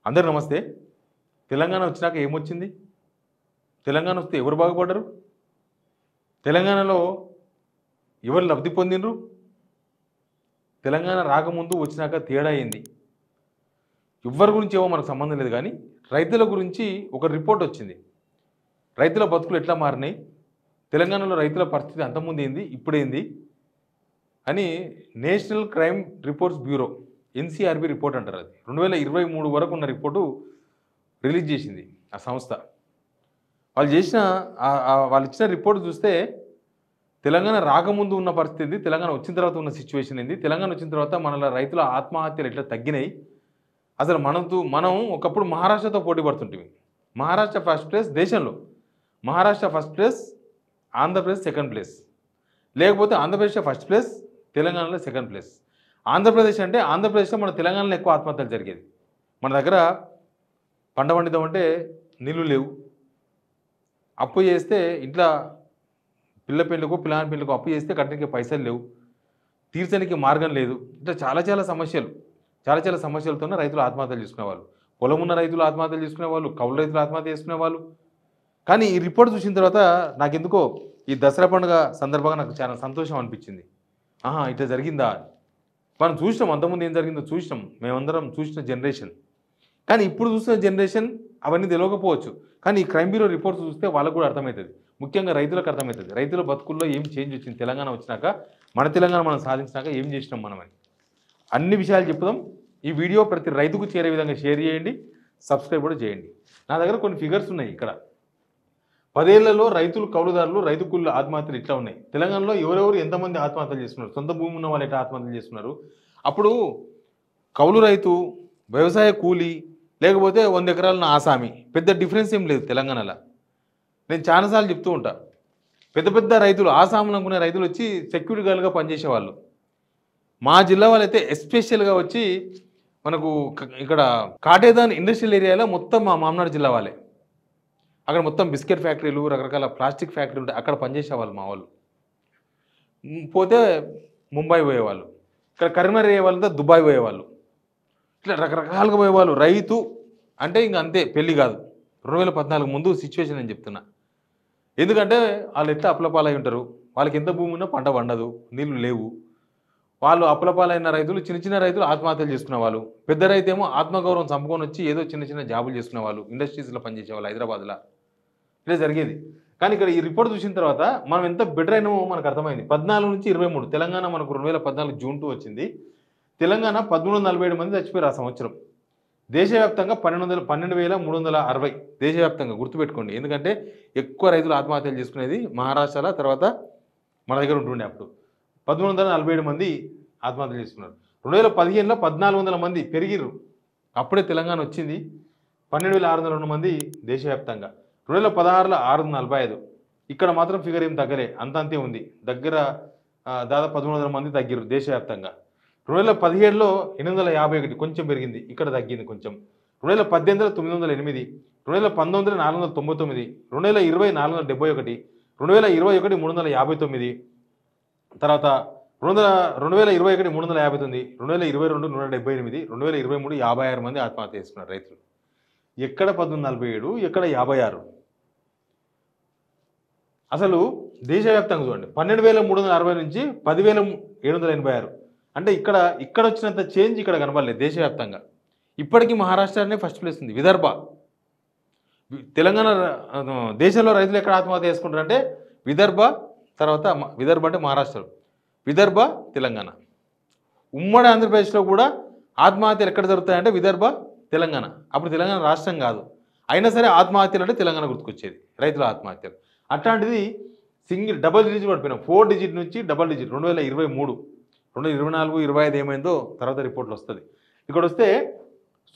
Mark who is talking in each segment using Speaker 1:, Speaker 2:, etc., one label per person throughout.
Speaker 1: అందరూ నమస్తే. తెలంగాణ వచ్చినాక ఏమొచ్చింది? తెలంగాణ వస్తే ఎవరు బాగుపడ్డరు? తెలంగాణలో ఎవరు లబ్ధి పొందిండ్రు? తెలంగాణ రాకముందు వచ్చినాక తేడా ఏంది? ఎవ్వరి గురించి ఏమో మనకు సంబంధం లేదు కానీ రైతుల గురించి ఒక రిపోర్ట్ వచ్చింది. రైతుల బతుకులు ఎట్లా మారినాయి? తెలంగాణలో రైతుల పరిస్థితి అంతకుముందు ఏంది? ఇప్పుడేంది? అని national crime reports bureau NCRB report అంటారు. అది 2023 వరకు ఉన్న రిపోర్టు రిలీజ్ చేసింది ఆ సంస్థ. వాళ్ళు ఇచ్చిన రిపోర్ట్ చూస్తే తెలంగాణ రాకముందు ఉన్న పరిస్థితి, తెలంగాణ వచ్చిన తర్వాత ఉన్న సిచ్యువేషన్ ఏంది, తెలంగాణ వచ్చిన తర్వాత మన రైతుల ఆత్మహత్యలు ఎట్లా తగ్గినాయి, అసలు మనం ఒకప్పుడు మహారాష్ట్రతో పోటీ పడుతుంటివి. మహారాష్ట్ర ఫస్ట్ ప్లేస్ దేశంలో, Maharashtra first place, Andhra Pradesh second place, లేకపోతే ఆంధ్రప్రదేశ్ ఫస్ట్ ప్లేస్, తెలంగాణలో సెకండ్ ప్లేస్. ఆంధ్రప్రదేశ్ అంటే ఆంధ్రప్రదేశ్లో మన తెలంగాణలో ఎక్కువ ఆత్మహత్యలు జరిగేది. మన దగ్గర పంట పండిద్దామంటే నీళ్ళు లేవు, అప్పు చేస్తే ఇంట్లో పిల్ల పెళ్ళికో పిల్లాని పెళ్ళికో అప్పు చేస్తే కట్టడానికి పైసలు లేవు, తీర్చడానికి మార్గం లేదు. ఇట్లా చాలా సమస్యలతోనే రైతులు ఆత్మహత్యలు చేసుకునేవాళ్ళు. పొలం ఉన్న రైతులు ఆత్మహత్యలు చేసుకునేవాళ్ళు, కౌలు రైతులు ఆత్మహత్య చేసుకునేవాళ్ళు. కానీ ఈ రిపోర్ట్ చూసిన తర్వాత నాకెందుకో ఈ దసరా పండుగ సందర్భంగా నాకు చాలా సంతోషం అనిపించింది. ఇట్లా జరిగిందా? మనం చూసినాం, అంతకుముందు ఏం జరిగిందో చూసినాం, మేమందరం చూసిన జనరేషన్. కానీ ఇప్పుడు చూసిన జనరేషన్ అవన్నీ తెలియకపోవచ్చు. కానీ ఈ క్రైమ్ బ్యూరో రిపోర్ట్స్ చూస్తే వాళ్ళకు కూడా అర్థమవుతుంది, ముఖ్యంగా రైతులకు అర్థమవుతుంది. రైతుల బతుకుల్లో ఏం చేంజ్ వచ్చింది తెలంగాణ వచ్చినాక, మన తెలంగాణ మనం సాధించినాక ఏం చేసినాం మనమని అన్ని విషయాలు చెప్తాం. ఈ వీడియో ప్రతి రైతుకు చేరే విధంగా షేర్ చేయండి, సబ్స్క్రైబ్ కూడా చేయండి. నా దగ్గర కొన్ని ఫిగర్స్ ఉన్నాయి. ఇక్కడ 10 ఏళ్లలో రైతులు, కౌలుదారులు, రైతు కూలీల ఆత్మహత్యలు ఇట్లా ఉన్నాయి. తెలంగాణలో ఎవరెవరు ఎంతమంది ఆత్మహత్యలు చేస్తున్నారు, సొంత భూమి ఉన్న వాళ్ళు ఎట్లా ఆత్మహత్యలు చేస్తున్నారు. అప్పుడు కౌలు రైతు, వ్యవసాయ కూలీ, లేకపోతే 100 ఎకరాల ఆసామి, పెద్ద డిఫరెన్స్ ఏం లేదు తెలంగాణలో. నేను చాలాసార్లు చెప్తూ ఉంటా, పెద్ద రైతులు, ఆసాములు అనుకునే రైతులు వచ్చి సెక్యూరిటీ గార్డ్గా పనిచేసేవాళ్ళు. మా జిల్లా వాళ్ళైతే ఎస్పెషల్గా వచ్చి మనకు ఇక్కడ కాటేదాన్ ఇండస్ట్రియల్ ఏరియాలో మొత్తం మా మామనాడు జిల్లా వాళ్ళే. అక్కడ మొత్తం బిస్కెట్ ఫ్యాక్టరీలు, రకరకాల ప్లాస్టిక్ ఫ్యాక్టరీలు ఉంటాయి, అక్కడ పనిచేసేవాళ్ళు మా వాళ్ళు. పోతే ముంబై పోయేవాళ్ళు, ఇక్కడ కరీంనగర్ అయ్యే వాళ్ళంతా దుబాయ్ పోయేవాళ్ళు, ఇట్లా రకరకాలుగా పోయేవాళ్ళు. రైతు అంటే ఇంక అంతే, పెళ్ళి కాదు. 2014 ముందు సిచ్యువేషన్ నేను చెప్తున్నా. ఎందుకంటే వాళ్ళు ఎట్లా అప్లపాలై ఉంటారు, వాళ్ళకి ఎంత భూమి ఉన్నా పంట పండదు, నీళ్ళు లేవు. వాళ్ళు అప్లపాలైన రైతులు, చిన్న రైతులు ఆత్మహత్యలు చేసుకునే వాళ్ళు. పెద్ద రైతు ఏమో ఆత్మగౌరవం చంపుకొని వచ్చి ఏదో చిన్న జాబులు చేసుకునే వాళ్ళు, ఇండస్ట్రీస్లో పనిచేసేవాళ్ళు హైదరాబాద్లో. ఇదే జరిగేది. కానీ ఇక్కడ ఈ రిపోర్ట్ చూసిన తర్వాత మనం ఎంత బెటర్ అయినామో మనకు అర్థమైంది. 14 నుంచి 23 తెలంగాణ మనకు 2014 జూన్ 2 వచ్చింది. తెలంగాణ 1347 మంది చచ్చిపోయారు ఆ సంవత్సరం. దేశవ్యాప్తంగా 12,360 దేశవ్యాప్తంగా గుర్తుపెట్టుకోండి. ఎందుకంటే ఎక్కువ రైతులు ఆత్మహత్యలు చేసుకునేది మహారాష్ట్రలో, తర్వాత మన దగ్గర ఉంటుండే. అప్పుడు 1347 మంది ఆత్మహత్యలు చేసుకున్నారు. 2015లో 1400 మంది పెరిగిర్రు. అప్పుడే తెలంగాణ వచ్చింది. 12,602 మంది దేశవ్యాప్తంగా. 2016లో 645. ఇక్కడ మాత్రం ఫిగర్ ఏం తగ్గలే, అంతే ఉంది. దగ్గర దాదాపు 1300 మంది తగ్గిరు దేశవ్యాప్తంగా. 2017లో 851, కొంచెం పెరిగింది, ఇక్కడ తగ్గింది కొంచెం. 2018లో 908, 2019లో 499, 2020 471, 2021 359, తర్వాత 2021 359, 2022 178, 2023 56 మంది ఆత్మహత్య చేసుకున్నారు రైతులు. ఎక్కడ 1447, ఎక్కడ 56? అసలు దేశవ్యాప్తంగా చూడండి, 12,360 నుంచి 10,786. అంటే ఇక్కడ వచ్చినంత చేంజ్ ఇక్కడ కనబడలేదు దేశవ్యాప్తంగా. ఇప్పటికీ మహారాష్ట్రనే ఫస్ట్ ప్లేస్ ఉంది. విదర్భ, తెలంగాణ దేశంలో రైతులు ఎక్కడ ఆత్మహత్య చేసుకుంటారంటే విదర్భ, తర్వాత విదర్భ అంటే మహారాష్ట్ర, విదర్భ, తెలంగాణ. ఉమ్మడి ఆంధ్రప్రదేశ్లో కూడా ఆత్మహత్యలు ఎక్కడ జరుగుతాయంటే విదర్భ, తెలంగాణ. అప్పుడు తెలంగాణ రాష్ట్రం కాదు, అయినా సరే ఆత్మహత్యలు అంటే తెలంగాణ గుర్తుకొచ్చేది, రైతుల ఆత్మహత్యలు. అట్లాంటిది డబల్ డిజిట్ పడిపోయినాం, 4 డిజిట్ నుంచి డబల్ డిజిట్. 2023, 2024, 2025 ఏమైందో తర్వాత రిపోర్ట్లు వస్తుంది. ఇక్కడ వస్తే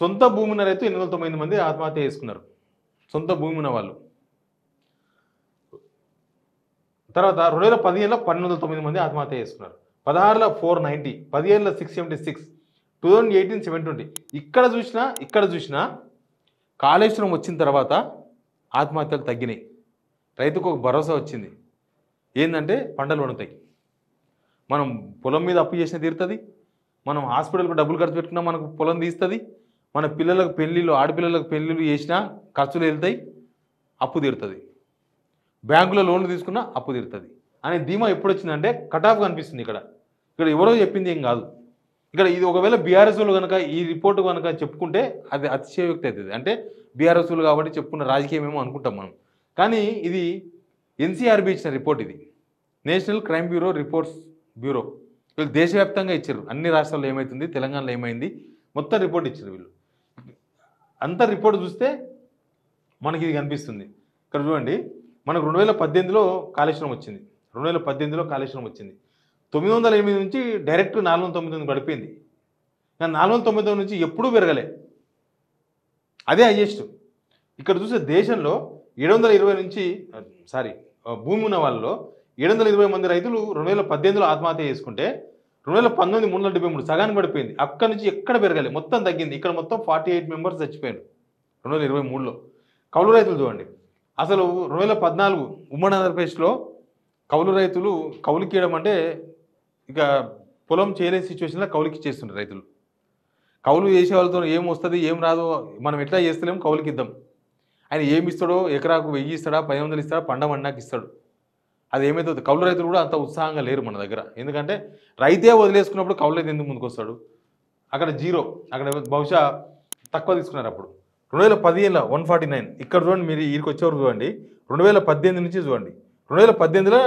Speaker 1: సొంత భూమి ఉన్న రైతు 809 మంది ఆత్మహత్య చేసుకున్నారు, సొంత భూమి ఉన్న వాళ్ళు. తర్వాత 2015లో 1209 మంది ఆత్మహత్య చేసుకున్నారు, 16లో 490, 17లో 676, 2018 720. ఇక్కడ చూసినా కాళేశ్వరం వచ్చిన తర్వాత ఆత్మహత్యలు తగ్గినాయి. రైతుకు ఒక భరోసా వచ్చింది, ఏంటంటే పంటలు పండుతాయి, మనం పొలం మీద అప్పు చేసిన తీరుతుంది, మనం హాస్పిటల్కి డబ్బులు ఖర్చు పెట్టుకున్నా మనకు పొలం తీస్తుంది, మన పిల్లలకు పెళ్ళిళ్ళు, ఆడపిల్లలకు పెళ్ళిళ్ళు చేసినా ఖర్చులు వెళ్తాయి, అప్పు తీరుతుంది. బ్యాంకులో లోన్లు తీసుకున్నా అప్పు తీరుతుంది అనే ధీమా ఎప్పుడు వచ్చిందంటే కటాఫ్ కనిపిస్తుంది. ఇక్కడ ఎవరో చెప్పింది ఏం కాదు. ఇక్కడ ఇది ఒకవేళ బీఆర్ఎస్లు కనుక ఈ రిపోర్టు కనుక చెప్పుకుంటే అది అతిశయోక్తి అవుతుంది. అంటే బీఆర్ఎస్లు కాబట్టి చెప్పుకున్న రాజకీయం ఏమో అనుకుంటాం మనం. కానీ ఇది ఎన్సీఆర్బీ ఇచ్చిన రిపోర్ట్, ఇది national crime bureau reports bureau. వీళ్ళు దేశవ్యాప్తంగా ఇచ్చారు, అన్ని రాష్ట్రాల్లో ఏమవుతుంది, తెలంగాణలో ఏమైంది, మొత్తం రిపోర్ట్ ఇచ్చారు వీళ్ళు. అంత రిపోర్ట్ చూస్తే మనకి ఇది కనిపిస్తుంది. ఇక్కడ చూడండి, మనకు 2018లో కాళేశ్వరం వచ్చింది. 2018లో కాళేశ్వరం వచ్చింది. 908 నుంచి డైరెక్ట్ 499 పడిపోయింది. కానీ 499 నుంచి ఎప్పుడూ పెరగలే, అదే హైయెస్ట్. ఇక్కడ చూస్తే దేశంలో 720 నుంచి భూమి ఉన్న వాళ్ళలో 720 మంది రైతులు 2018లో ఆత్మహత్య చేసుకుంటే 2019 373 సగానికి పడిపోయింది. అక్కడి నుంచి ఎక్కడ పెరగలే, మొత్తం తగ్గింది. ఇక్కడ మొత్తం 48 మెంబర్స్ చచ్చిపోయారు 2023లో. కౌలు రైతులు చూడండి, అసలు 2014 ఉమ్మడి ఆంధ్రప్రదేశ్లో కౌలు రైతులు కౌలుకి ఇవ్వడం అంటే ఇక పొలం చేయలేని సిచ్యువేషన్లో కౌలుకి ఇచ్చేస్తుంటారు రైతులు. కౌలు చేసే వాళ్ళతో ఏం వస్తుంది ఏం రాదో మనం ఎట్లా చేస్తలేము, కౌలుకి ఇద్దాం. ఆయన ఏమి ఇస్తాడో, ఎకరాకు 1000 ఇస్తాడా, 500 ఇస్తాడా, పండమన్నాకి ఇస్తాడు. అది ఏమవుతుంది, కౌలు రైతులు కూడా అంత ఉత్సాహంగా లేరు మన దగ్గర. ఎందుకంటే రైతే వదిలేసుకున్నప్పుడు కౌలు రైతు ఎందుకు ముందుకు వస్తాడు? అక్కడ జీరో, అక్కడ బహుశా తక్కువ తీసుకున్నారు. అప్పుడు 2015లో 149. ఇక్కడ చూడండి, మీరు వీరికి వచ్చేవారు చూడండి, 2018 నుంచి చూడండి, 2018లో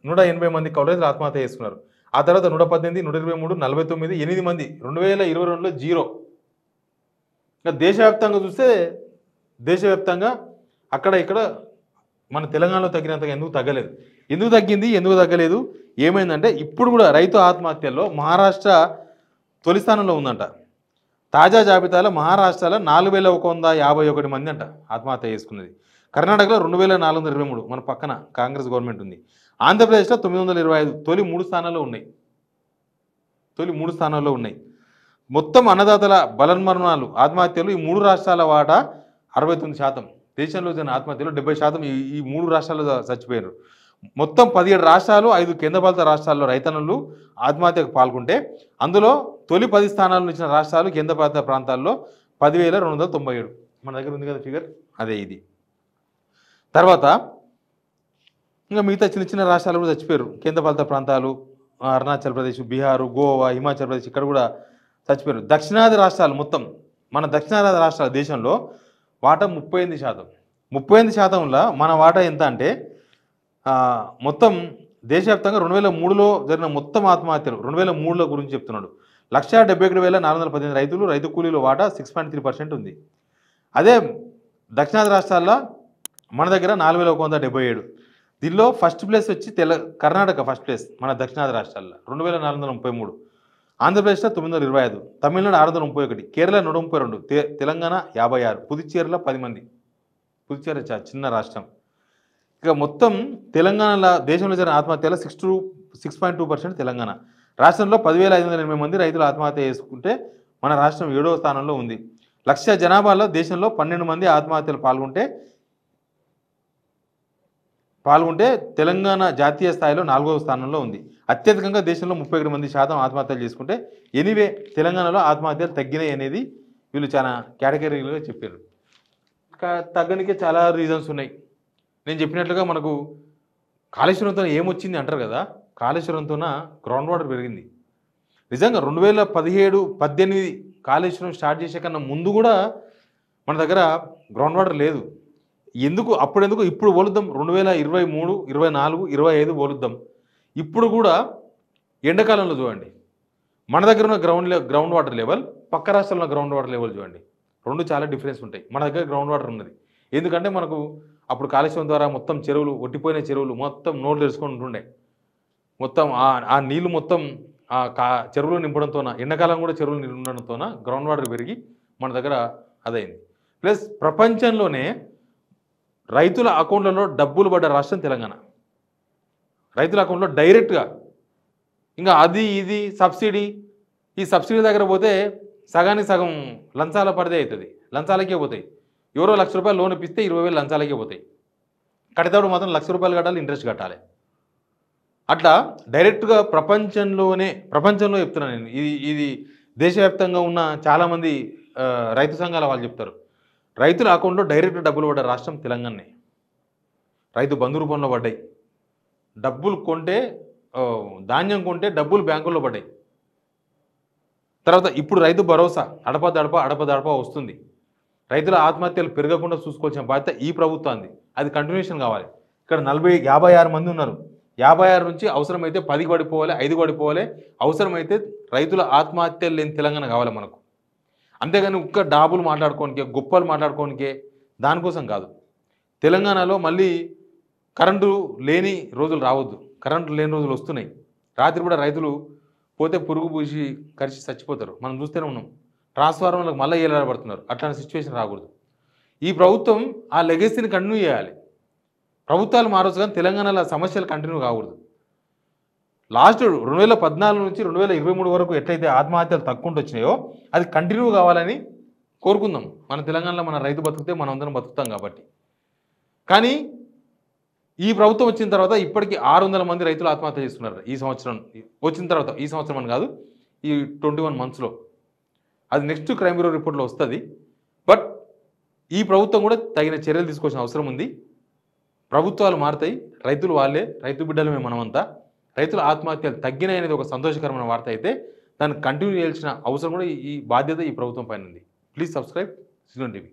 Speaker 1: 180 మంది కౌలు రైతులు ఆత్మహత్య చేసుకున్నారు. ఆ తర్వాత 118, 123, 49, 8 మంది. 2022లో జీరో. ఇంకా దేశవ్యాప్తంగా చూస్తే దేశవ్యాప్తంగా అక్కడ ఇక్కడ మన తెలంగాణలో తగ్గినంతగా ఎందుకు తగ్గలేదు? ఎందుకు తగ్గింది, ఎందుకు తగ్గలేదు, ఏమైందంటే ఇప్పుడు కూడా రైతు ఆత్మహత్యల్లో మహారాష్ట్ర తొలి స్థానంలో ఉందంట. తాజా జాబితాలో మహారాష్ట్రలో 4151 మంది అంట ఆత్మహత్య చేసుకున్నది. కర్ణాటకలో 2423, మన పక్కన కాంగ్రెస్ గవర్నమెంట్ ఉంది. ఆంధ్రప్రదేశ్లో 925, తొలి 3 స్థానాల్లో ఉన్నాయి. మొత్తం అన్నదాతల బలన్మరణాలు, ఆత్మహత్యలు ఈ 3 రాష్ట్రాల వాటా 69%. దేశంలో జరిగిన ఆత్మహత్యలు 70% ఈ 3 రాష్ట్రాల్లో చచ్చిపోయారు. మొత్తం 17 రాష్ట్రాలు, 5 కేంద్రపాలిత రాష్ట్రాల్లో రైతన్నులు ఆత్మహత్యకు పాల్గొంటే అందులో తొలి 10 స్థానాలను ఇచ్చిన రాష్ట్రాలు, కేంద్రపాలిత ప్రాంతాల్లో 10,297. మన దగ్గర ఉంది కదా ఫిగర్, అదే ఇది. తర్వాత ఇంకా మిగతా చిన్న చిన్న రాష్ట్రాలు కూడా చచ్చిపోయారు. కేంద్రపాలిత ప్రాంతాలు అరుణాచల్ ప్రదేశ్, బీహార్, గోవా, హిమాచల్ ప్రదేశ్ ఇక్కడ కూడా చచ్చిపోయారు. దక్షిణాది రాష్ట్రాలు మొత్తం మన దక్షిణాది రాష్ట్రాల దేశంలో వాటా 38%. 38%లో మన వాటా ఎంత అంటే మొత్తం దేశవ్యాప్తంగా 2003లో జరిగిన మొత్తం ఆత్మహత్యలు 2003లో గురించి చెప్తున్నాడు. 171,418 రైతులు, రైతు కూలీల వాటా 6.3% ఉంది. అదే దక్షిణాది రాష్ట్రాల్లో మన దగ్గర 4,177. దీనిలో ఫస్ట్ ప్లేస్ వచ్చి కర్ణాటక ఫస్ట్ ప్లేస్ మన దక్షిణాది రాష్ట్రాల్లో 2,433, ఆంధ్రప్రదేశ్లో 925, తమిళనాడు 631, కేరళ 132, తెలంగాణ 56, పుదుచ్చేరిలో 10 మంది. పుదుచ్చేరి చిన్న రాష్ట్రం. ఇక మొత్తం తెలంగాణలో దేశంలో జరిగిన ఆత్మహత్యలో 6.2% తెలంగాణ రాష్ట్రంలో 10,580 మంది రైతులు ఆత్మహత్య చేసుకుంటే మన రాష్ట్రం 7వ స్థానంలో ఉంది. 1,00,000 జనాభాలో దేశంలో 12 మంది ఆత్మహత్యలు పాల్గొంటే తెలంగాణ జాతీయ స్థాయిలో 4వ స్థానంలో ఉంది. అత్యధికంగా దేశంలో 31% ఆత్మహత్యలు చేసుకుంటే ఎనీవే తెలంగాణలో ఆత్మహత్యలు తగ్గినాయి అనేది వీళ్ళు చాలా కేటగిరీలుగా చెప్పారు. తగ్గనికే చాలా రీజన్స్ ఉన్నాయి. నేను చెప్పినట్లుగా మనకు కాళేశ్వరంతో ఏమొచ్చింది అంటారు కదా, కాళేశ్వరంతో గ్రౌండ్ వాటర్ పెరిగింది. నిజంగా 2017-18 కాళేశ్వరం స్టార్ట్ చేసే కన్నా ముందు కూడా మన దగ్గర గ్రౌండ్ వాటర్ లేదు. అప్పుడెందుకు ఇప్పుడు పోలుద్దాం, 2023, 24, 25 పోలుద్దాం. ఇప్పుడు కూడా ఎండాకాలంలో చూడండి, మన దగ్గర ఉన్న గ్రౌండ్ వాటర్ లెవెల్, పక్క రాష్ట్రంలో గ్రౌండ్ వాటర్ లెవెల్ చూడండి, రెండు చాలా డిఫరెన్స్ ఉంటాయి. మన దగ్గర గ్రౌండ్ వాటర్ ఉన్నది ఎందుకంటే మనకు అప్పుడు కాళేశ్వరం ద్వారా మొత్తం చెరువులు, ఒట్టిపోయిన చెరువులు మొత్తం నోట్లు తెరుచుకొని ఉంటుండే. మొత్తం ఆ నీళ్లు మొత్తం చెరువులు నింపడంతో, ఎండాకాలం కూడా చెరువులు నింపడంతో గ్రౌండ్ వాటర్ పెరిగి మన దగ్గర అదైంది. ప్లస్ ప్రపంచంలోనే రైతుల అకౌంట్లలో డబ్బులు పడ్డ రాష్ట్రం తెలంగాణ. రైతుల అకౌంట్లో డైరెక్ట్గా, ఇంకా అది ఇది సబ్సిడీ, ఈ సబ్సిడీ దగ్గర పోతే సగానికి సగం లంచాల పడితే అవుతుంది, లంచాలకే పోతాయి. ఎవరో ₹1,00,000 లోన్ ఇప్పిస్తే 20,000 లంచాలకే పోతాయి. కడేటప్పుడు మాత్రం ₹1,00,000 కట్టాలి, ఇంట్రెస్ట్ కట్టాలి. అట్లా డైరెక్ట్గా ప్రపంచంలో చెప్తున్నాను నేను. ఇది దేశవ్యాప్తంగా ఉన్న చాలామంది రైతు సంఘాల వాళ్ళు చెప్తారు, రైతుల అకౌంట్లో డైరెక్ట్ డబ్బులు పడ్డ రాష్ట్రం తెలంగాణనే. రైతు బంధు రూపంలో పడ్డాయి. డబ్బులు కొంటే ధాన్యం కొంటే డబ్బులు బ్యాంకుల్లో పడ్డాయి. తర్వాత ఇప్పుడు రైతు భరోసా అడపదడప వస్తుంది. రైతుల ఆత్మహత్యలు పెరగకుండా చూసుకోవాల్సిన బాధ్యత ఈ ప్రభుత్వాన్ని. అది కంటిన్యూషన్ కావాలి. ఇక్కడ 56 మంది ఉన్నారు. 56 నుంచి అవసరమైతే 10 పడిపోవాలి, 5 పడిపోవాలి. అవసరమైతే రైతుల ఆత్మహత్యలు లేని తెలంగాణ కావాలి మనకు. అంతేగాని ఒక్క డాబులు మాట్లాడుకోనికే, గొప్పలు మాట్లాడుకోనికే, దానికోసం కాదు. తెలంగాణలో మళ్ళీ కరెంటు లేని రోజులు రావద్దు. కరెంటు లేని రోజులు వస్తున్నాయి. రాత్రి కూడా రైతులు పోతే పురుగు పూసి కరిచి చచ్చిపోతారు. మనం చూస్తూనే ఉన్నాం. ట్రాన్స్ఫార్మర్లకు మళ్ళీ ఏలాడబడుతున్నారు. అట్లాంటి సిచ్యువేషన్ రాకూడదు. ఈ ప్రభుత్వం ఆ లెగసీని కంటిన్యూ చేయాలి. ప్రభుత్వాలు మారవచ్చు కానీ తెలంగాణలో సమస్యలు కంటిన్యూ కాకూడదు. లాస్ట్ 2014 నుంచి 2023 వరకు ఎట్లయితే ఆత్మహత్యలు తక్కువ వచ్చినాయో అది కంటిన్యూ కావాలని కోరుకుందాం. మన తెలంగాణలో మన రైతు బతుకుతే మనం అందరం బతుకుతాం కాబట్టి. కానీ ఈ ప్రభుత్వం వచ్చిన తర్వాత ఇప్పటికీ 600 మంది రైతులు ఆత్మహత్య చేస్తున్నారు. ఈ సంవత్సరం వచ్చిన తర్వాత, ఈ సంవత్సరం అని కాదు, ఈ 21 మంత్స్లో. అది నెక్స్ట్ క్రైమ్ బ్యూరో రిపోర్ట్లో వస్తుంది. బట్ ఈ ప్రభుత్వం కూడా తగిన చర్యలు తీసుకోవాల్సిన అవసరం ఉంది. ప్రభుత్వాలు మారుతాయి, రైతులు వాళ్ళే, రైతు బిడ్డలమే మనమంతా. రైతుల ఆత్మహత్యలు తగ్గినాయి అనేది ఒక సంతోషకరమైన వార్త అయితే దాన్ని కంటిన్యూ చేయాల్సిన అవసరం కూడా ఈ బాధ్యత ఈ ప్రభుత్వం పైన ఉంది. Please subscribe Ceylon TV.